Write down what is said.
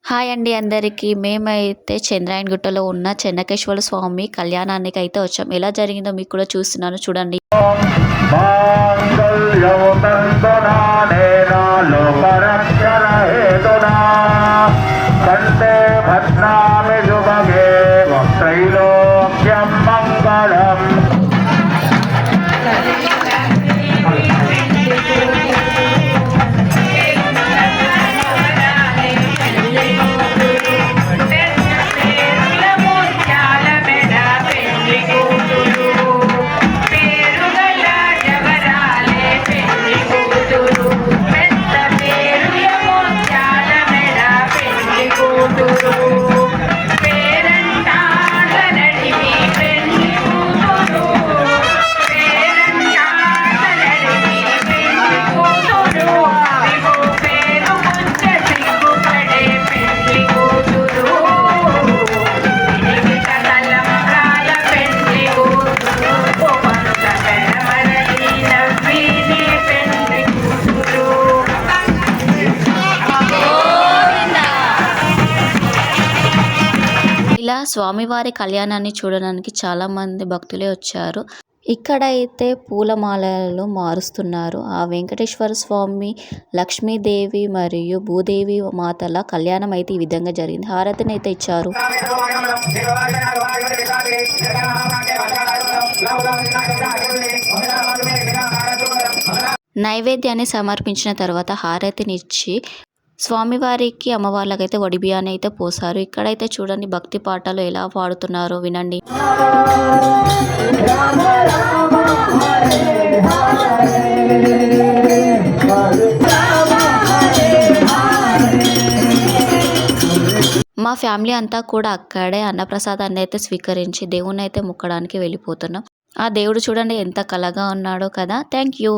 Hi అండి అందరికీ. మేమైతే చంద్రాయణగుట్టలో ఉన్న చెన్నకేశ్వర స్వామి కళ్యాణానికి అయితే వచ్చాం. ఎలా జరిగిందో మీకు కూడా చూస్తున్నాను చూడండి. ఇలా స్వామివారి కళ్యాణాన్ని చూడడానికి చాలా మంది భక్తులే వచ్చారు. ఇక్కడైతే పూలమాలలు మారుస్తున్నారు. ఆ వెంకటేశ్వర స్వామి, లక్ష్మీదేవి మరియు భూదేవి మాతల కళ్యాణం అయితే ఈ విధంగా జరిగింది. హారతిని అయితే ఇచ్చారు. నైవేద్యాన్ని సమర్పించిన తర్వాత హారతినిచ్చి స్వామివారికి అమ్మవార్లకైతే వడిబియ్యాన్ని అయితే పోసారు. ఇక్కడైతే చూడండి భక్తి పాటలు ఎలా పాడుతున్నారో వినండి. మా ఫ్యామిలీ అంతా కూడా అక్కడే అన్నప్రసాదాన్ని అయితే స్వీకరించి దేవుణ్ణి అయితే మొక్కడానికి వెళ్ళిపోతున్నాం. ఆ దేవుడు చూడండి ఎంత కలగా ఉన్నాడో కదా. Thank you.